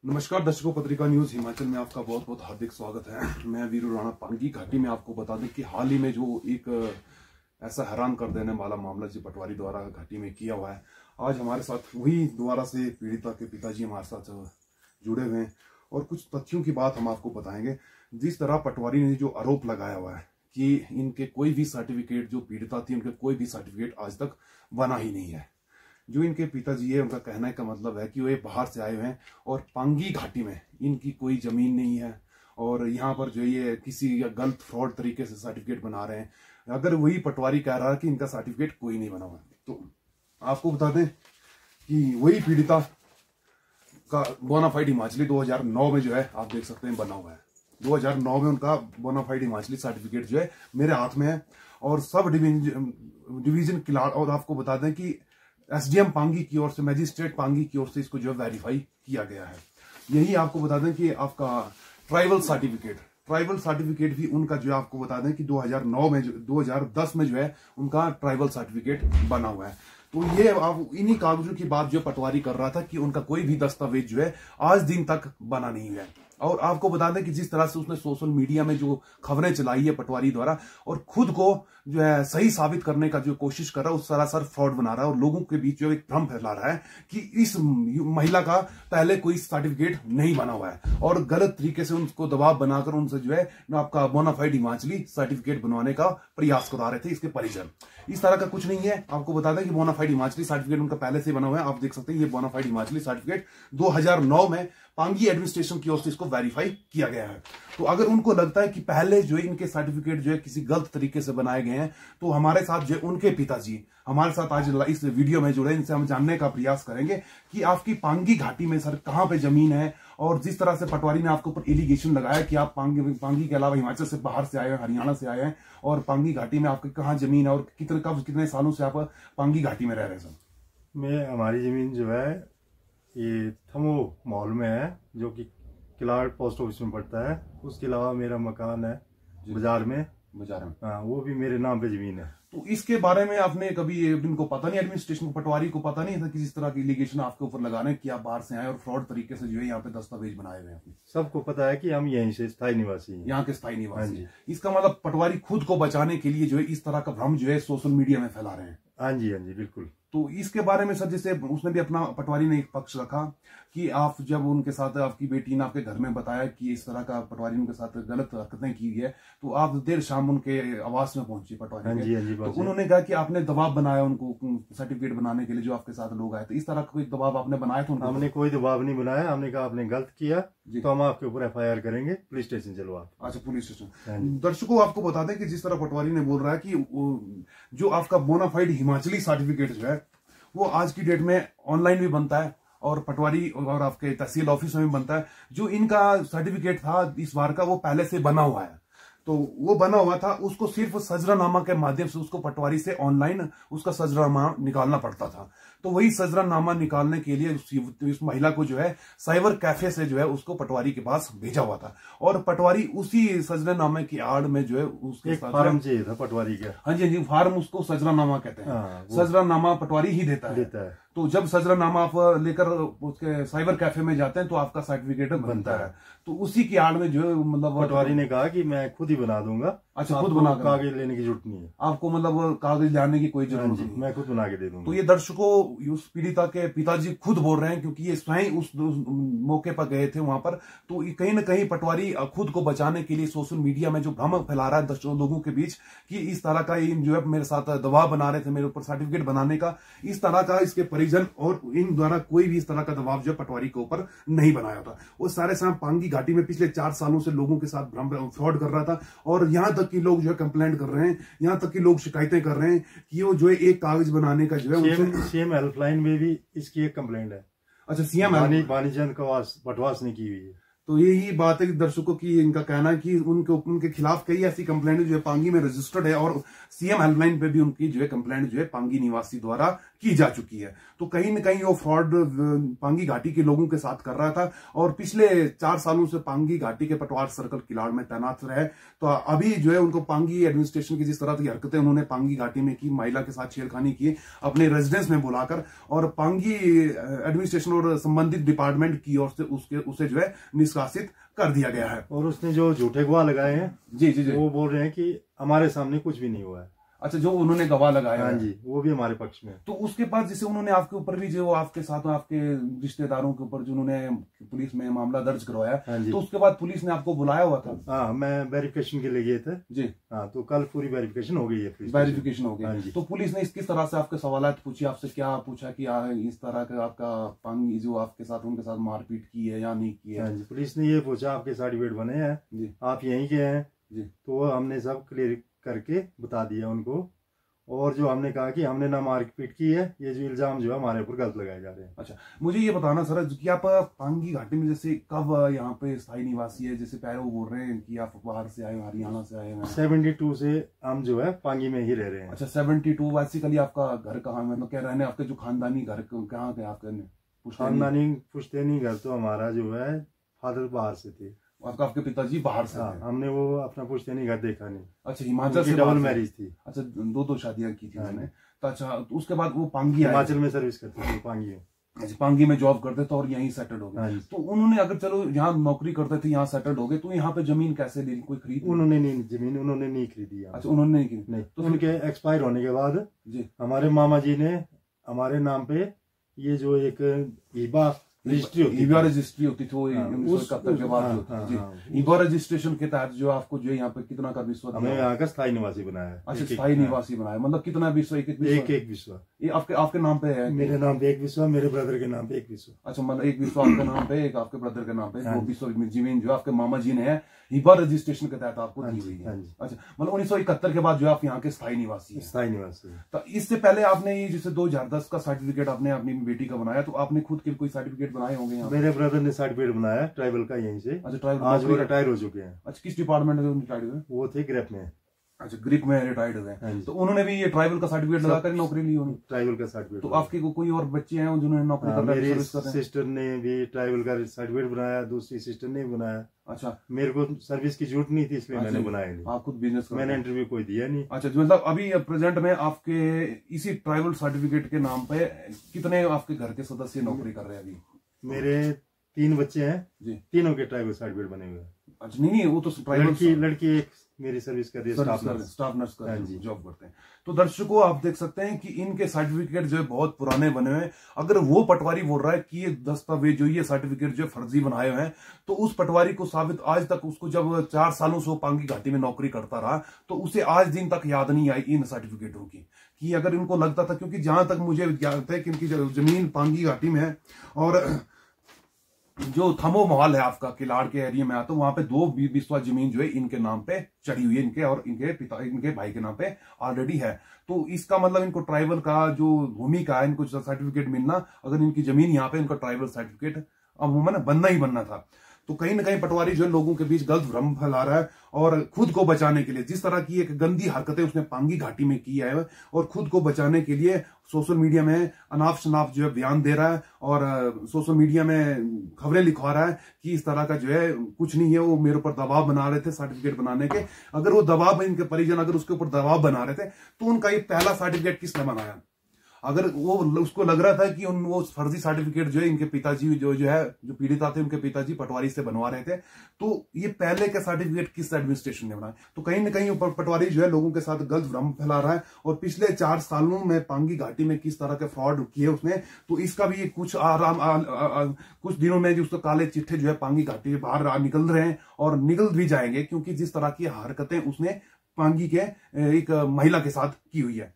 नमस्कार दर्शकों, पत्रिका न्यूज हिमाचल में आपका बहुत बहुत हार्दिक स्वागत है। मैं वीरू राणा पांगी घाटी में आपको बता दें कि हाल ही में जो एक ऐसा हैरान कर देने वाला मामला जी पटवारी द्वारा घाटी में किया हुआ है, आज हमारे साथ वही दोबारा से पीड़िता के पिताजी हमारे साथ जुड़े हुए हैं और कुछ तथ्यों की बात हम आपको बताएंगे। जिस तरह पटवारी ने जो आरोप लगाया हुआ है कि इनके कोई भी सर्टिफिकेट, जो पीड़िता थी उनके कोई भी सर्टिफिकेट आज तक बना ही नहीं है। जो इनके पिताजी है, उनका कहने का मतलब है कि वो बाहर से आए हुए हैं और पांगी घाटी में इनकी कोई जमीन नहीं है और यहाँ पर जो ये किसी गलत फ्रॉड तरीके से सर्टिफिकेट बना रहे हैं। अगर वही पटवारी कह रहा है कि इनका सर्टिफिकेट कोई नहीं बना हुआ है, तो आपको बता दें कि वही पीड़िता का बोनाफाइड हिमाचली 2009 में जो है आप देख सकते हैं बना हुआ है। 2009 में उनका बोनाफाइड हिमाचली सर्टिफिकेट जो है मेरे हाथ में है और सब डिवीजन किलाड़, और आपको बता दें कि एसडीएम पांगी की ओर से, मैजिस्ट्रेट पांगी की ओर से इसको जो है वेरीफाई किया गया है। यही आपको बता दें कि आपका ट्राइबल सर्टिफिकेट भी उनका जो है आपको बता दें कि 2010 में जो है उनका ट्राइबल सर्टिफिकेट बना हुआ है। तो ये आप इन्हीं कागजों की बात जो पटवारी कर रहा था कि उनका कोई भी दस्तावेज जो है आज दिन तक बना नहीं है। और आपको बता दें कि जिस तरह से उसने सोशल मीडिया में जो खबरें चलाई है पटवारी द्वारा और खुद को जो है सही साबित करने का जो कोशिश कर रहा है, उस सरासर फ्रॉड बना रहा है और लोगों के बीच जो एक भ्रम फैला रहा है कि इस महिला का पहले कोई सर्टिफिकेट नहीं बना हुआ है और गलत तरीके से उनको दबाव बनाकर उनसे जो है आपका बोनाफाइड हिमाचली सर्टिफिकेट बनवाने का प्रयास करा रहे थे इसके परिजन। इस तरह का कुछ नहीं है। आपको बता दें कि बोनाफाइड हिमाचली सर्टिफिकेट उनका पहले से बना हुआ है। आप देख सकते हैं ये बोनाफाइड हिमाचली सर्टिफिकेट 2009 में पांगी एडमिनिस्ट्रेशन की ओर से इसको वेरीफाई किया गया है। तो अगर उनको लगता है कि पहले जो है इनके सर्टिफिकेट जो है किसी गलत तरीके से बनाए गए हैं, तो हमारे साथ जो है उनके पिताजी हमारे साथ आज इस वीडियो में जुड़े। इनसे हम जानने का प्रयास करेंगे कि आपकी पांगी घाटी में सर कहां पे जमीन है और जिस तरह से पटवारी ने आपके ऊपर एलिगेशन लगाया कि आप पांगी के अलावा हिमाचल से बाहर से आए हैं, हरियाणा से आए हैं और पांगी घाटी में आपकी कहाँ जमीन है और कितने सालों से आप पांगी घाटी में रह रहे हैं? सर हमारी जमीन जो है ये थमो मॉल में है, जो कि किलाड़ पोस्ट ऑफिस में पड़ता है। उसके अलावा मेरा मकान है बाजार में। हाँ, वो भी मेरे नाम पे जमीन है। तो इसके बारे में आपने कभी इनको पता नहीं, एडमिनिस्ट्रेशन को, पटवारी को पता नहीं था कि जिस तरह की एलिगेशन आपके ऊपर लगा रहे हैं कि आप बाहर से आए और फ्रॉड तरीके से जो है यहाँ पे दस्तावेज बनाए हुए हैं? सबको पता है कि हम यहीं से स्थायी निवासी हैं, यहाँ के स्थायी निवासी। इसका मतलब पटवारी खुद को बचाने के लिए जो है इस तरह का भ्रम जो है सोशल मीडिया में फैला रहे हैं। हाँ जी बिल्कुल। तो इसके बारे में सर, जैसे उसने भी अपना पटवारी ने एक पक्ष रखा कि आप जब उनके साथ आपकी बेटी ने आपके घर में बताया कि इस तरह का पटवारी उनके साथ गलत हरकतें की है, तो आप देर शाम उनके आवास में पहुंचे पटवारी। हाँ जी, तो उन्होंने कहा कि आपने दबाव बनाया उनको सर्टिफिकेट बनाने के लिए, जो आपके साथ लोग आए थे। इस तरह का कोई दबाव आपने बनाया था? हमने कोई दबाव नहीं बनाया। हमने कहा आपने गलत किया तो हम आपके ऊपर FIR करेंगे, पुलिस स्टेशन चलो आप। अच्छा, पुलिस स्टेशन। दर्शकों आपको बता दें कि जिस तरह पटवारी ने बोल रहा है कि जो आपका बोनाफाइड हिमाचली सर्टिफिकेट जो है वो आज की डेट में ऑनलाइन भी बनता है और पटवारी और आपके तहसील ऑफिस में भी बनता है। जो इनका सर्टिफिकेट था इस बार का, वो पहले से बना हुआ है। तो वो बना हुआ था, उसको सिर्फ सजरानामा के माध्यम से उसको पटवारी से ऑनलाइन उसका सजरानामा निकालना पड़ता था। तो वही सजरानामा निकालने के लिए उस महिला को जो है साइबर कैफे से जो है उसको पटवारी के पास भेजा हुआ था और पटवारी उसी सजरानामे की आड़ में जो है उसके फार्म चाहिए था पटवारी का। हाँ जी, फार्म, उसको सजरानामा कहते हैं। सजरानामा पटवारी ही देता है। तो जब सजरानामा आप लेकर उसके साइबर कैफे में जाते हैं तो आपका सर्टिफिकेट बनता है। तो उसी की आड़ में जो है मतलब पटवारी ने कहा कि मैं खुद ही बना दूंगा। अच्छा, खुद बना, कागज लेने की जरूरत नहीं है आपको, मतलब कागज लाने की कोई जरूरत नहीं, मैं खुद बना के दे दूंगा। तो ये दर्शकों उस पीड़िता के पिताजी खुद बोल रहे हैं, क्योंकि ये स्वयं उस मौके पर गए थे वहां पर। तो कहीं ना कहीं पटवारी खुद को बचाने के लिए सोशल मीडिया में जो भ्रम फैला रहा है लोगों के बीच कि इस तरह का जो है मेरे साथ दबाव बना रहे थे मेरे ऊपर सर्टिफिकेट बनाने का, इस तरह का इसके परिजन और इन द्वारा कोई भी इस तरह का दबाव जो पटवारी के ऊपर नहीं बनाया था। वो सारे साथ पांगी घाटी में पिछले 4 सालों से लोगों के साथ फ्रॉड कर रहा था और यहां तक कि लोग जो है कंप्लेंट कर रहे हैं, यहां तक कि लोग शिकायतें कर रहे हैं कि वो जो है एक कागज बनाने का जो है सीएम हेल्पलाइन में भी इसकी एक कंप्लेंट है। अच्छा, सीएम बानीचंद बटवास ने की हुई है। तो यही बात है कि दर्शकों की इनका कहना है कि उनके खिलाफ कई ऐसी कंप्लेंट जो है पांगी में रजिस्टर्ड है और सीएम हेल्पलाइन पे भी उनकी जो है कंप्लेंट जो है पांगी निवासी द्वारा की जा चुकी है। तो कहीं न कहीं वो फ्रॉड पांगी घाटी के लोगों के साथ कर रहा था और पिछले 4 सालों से पांगी घाटी के पटवार सर्कल किलाड़ में तैनात रहे। तो अभी जो है उनको पांगी एडमिनिस्ट्रेशन की जिस तरह की हरकतें उन्होंने पांगी घाटी में की, महिला के साथ छेड़खानी की अपने रेजिडेंस में बुलाकर, और पांगी एडमिनिस्ट्रेशन और संबंधित डिपार्टमेंट की ओर से उसे जो है निष्कासित कर दिया गया है। और उसने जो झूठे गवाह लगाए हैं जी जी जी, वो बोल रहे हैं कि हमारे सामने कुछ भी नहीं हुआ है। अच्छा, जो उन्होंने गवाह लगाया, हाँ जी, वो भी हमारे पक्ष में। तो उसके बाद जैसे उन्होंने आपके ऊपर भी जो आपके साथ आपके रिश्तेदारों के ऊपर जो उन्होंने पुलिस में मामला दर्ज करवाया, हाँ जी, तो उसके बाद पुलिस ने आपको बुलाया हुआ था? हाँ, मैं वेरिफिकेशन के लिए गए थे जी। हाँ, तो कल पूरी वेरिफिकेशन हो गई है। वेरिफिकेशन हो गई। हाँ जी। तो पुलिस ने किस तरह से आपके सवालात पूछे, आपसे क्या पूछा कि इस तरह का आपका पांगी जो आपके साथ उनके साथ मारपीट की है या नहीं की है? हाँ जी, पुलिस ने ये पूछा आपके सर्टिफिकेट बने हैं जी, आप यहीं के हैं जी। तो हमने सब क्लियर करके बता दिया उनको, और जो हमने कहा कि हमने ना मारपीट की है, ये जो इल्जाम जो है हमारे ऊपर गलत लगाए जा रहे हैं। अच्छा, मुझे ये बताना सर कि आप पांगी घाटी में जैसे कब यहाँ पे स्थायी निवासी है? जैसे पैरो बोल रहे हैं कि आप बाहर से आए, हरियाणा से आए हैं। 72 से हम जो है पांगी में ही रह रहे हैं। अच्छा, 72। बेसिकली आपका घर कहाँ, मतलब क्या रहने आपके जो खानदानी घर कहाँ के आपके? खानदानी पुश्तैनी घर तो हमारा जो है फादर बाहर से थे, आपके पिताजी बाहर से थे। हमने वो अपना पुश्तैनी घर देखा नहीं। अच्छा, हिमाचल से डबल मैरिज थी। अच्छा, दो शादियां की थी मैंने। तो अच्छा, तो उसके बाद वो पांगी आए, हिमाचल में सर्विस करते थे पांगी में। अच्छा, पांगी में जॉब करते थे और यहीं सेटल हो गए। तो उन्होंने अगर चलो यहाँ नौकरी करते थे, यहाँ सेटल हो गए, तो यहाँ पे जमीन कैसे ली? कोई खरीद? उन्होंने नहीं, जमीन उन्होंने नहीं खरीदी। अच्छा, उन्होंने नहीं खरीदी। तो उनके एक्सपायर होने के बाद जी हमारे मामा जी ने हमारे नाम पे ये जो एक ईबा रजिस्ट्री होती थी वो 1971 के बाद। ईबा रजिस्ट्रेशन के तहत जो आपको जो यहाँ पे कितना का विश्व हमें यहाँ का स्थायी निवासी बनाया। अच्छा, स्थायी निवासी बनाया, मतलब कितना विश्व? एक विश्व। ये आपके नाम पे है? मेरे नाम पे एक विश्व, मेरे ब्रदर के नाम पे एक विश्व। अच्छा, मतलब एक विश्व आपके नाम पे, एक आपके ब्रदर के नाम पे, दो विश्व जमीन जो आपके मामा जी ने हिबा रजिस्ट्रेशन के तहत आपको दी हुई है। अच्छा, मतलब 1971 के बाद जो आप यहाँ के स्थायी निवासी हैं। तो इससे पहले आपने ये जैसे 2010 का सर्टिफिकेट आपने अपनी बेटी का बनाया, तो आपने खुद के कोई सर्टिफिकेट बनाए होंगे यहाँ? मेरे ब्रदर ने सर्टिफिकेट बनाया ट्राइबल का यहीं से। अच्छा, ट्राइबल आज वो रिटायर हो चुके हैं। अच्छा, किस डिपार्टमेंट में रिटायर्ड हुए? वो थे ग्रेप में। अच्छा, ग्रिप में रिटायर्ड हुए। तो उन्होंने भी ये ट्राइबल का सर्टिफिकेट लगाकर नौकरी ली? ट्राइबल का सर्टिफिकेट। तो आपके कोई और बच्चे हैं जिन्होंने नौकरी कर रहे हैं? मेरी सिस्टर ने भी ट्राइबल का सर्टिफिकेट बनाया, दूसरी सिस्टर ने बनाया। अच्छा, मेरे को सर्विस की जरूरत नहीं थी इसलिए मैंने बनाया नहीं। आप खुद बिजनेस? मैंने इंटरव्यू कोई दिया नहीं। अच्छा, मतलब अभी प्रेजेंट में आपके इसी ट्राइबल सर्टिफिकेट के नाम पे कितने आपके घर के सदस्य नौकरी कर रहे हैं अभी? मेरे 3 बच्चे हैं जी, तीनों के ट्राइबल सर्टिफिकेट बने हुए हैं। अच्छा, नहीं वो तो लड़की एक मेरी सर्विस कर रही है, स्टाफ नर्स कर जॉब करते हैं। तो दर्शकों, आप देख सकते हैं कि इनके सर्टिफिकेट जो है बहुत पुराने बने हुए हैं। अगर वो पटवारी बोल रहा है कि ये दस्तावेज जो ये सर्टिफिकेट जो फर्जी बनाए हुए हैं, तो उस पटवारी को साबित आज तक उसको जब 4 सालों से वो पांगी घाटी में नौकरी करता रहा, तो उसे आज दिन तक याद नहीं आई इन सर्टिफिकेटों की, कि अगर इनको लगता था, क्योंकि जहां तक मुझे ज्ञात है कि इनकी जमीन पांगी घाटी में है और जो थमो महल है आपका किलाड़ के एरिया में आता, वहां पे 2 बिस्वा जमीन जो है इनके नाम पे चढ़ी हुई है, इनके और इनके भाई के नाम पे ऑलरेडी है। तो इसका मतलब इनको ट्राइबल का जो भूमि का है, इनको सर्टिफिकेट मिलना, अगर इनकी जमीन यहाँ पे, इनका ट्राइबल सर्टिफिकेट अमूमन बनना ही बनना था। तो कहीं ना कहीं पटवारी जो है लोगों के बीच गलत भ्रम फैला रहा है और खुद को बचाने के लिए जिस तरह की एक गंदी हरकतें उसने पांगी घाटी में की है, और खुद को बचाने के लिए सोशल मीडिया में अनाप शनाप जो है बयान दे रहा है और सोशल मीडिया में खबरें लिखवा रहा है कि इस तरह का जो है कुछ नहीं है, वो मेरे ऊपर दबाव बना रहे थे सर्टिफिकेट बनाने के। अगर वो दबाव, इनके परिजन अगर उसके ऊपर दबाव बना रहे थे, तो उनका ये पहला सर्टिफिकेट किसने बनाया? अगर वो उसको लग रहा था कि वो फर्जी सर्टिफिकेट जो है इनके पिताजी जो पीड़िता थे उनके पिताजी पटवारी से बनवा रहे थे, तो ये पहले के सर्टिफिकेट किस एडमिनिस्ट्रेशन ने बनाया? तो कहीं ना कहीं पटवारी जो है लोगों के साथ गलत भ्रम फैला रहा है और पिछले 4 सालों में पांगी घाटी में किस तरह के फ्रॉड किए उसने, तो इसका भी कुछ कुछ दिनों में जो उसके काले चिट्ठे जो है पांगी घाटी के बाहर निकल रहे हैं और निकल भी जाएंगे, क्योंकि जिस तरह की हरकतें उसने पांगी के एक महिला के साथ की हुई है।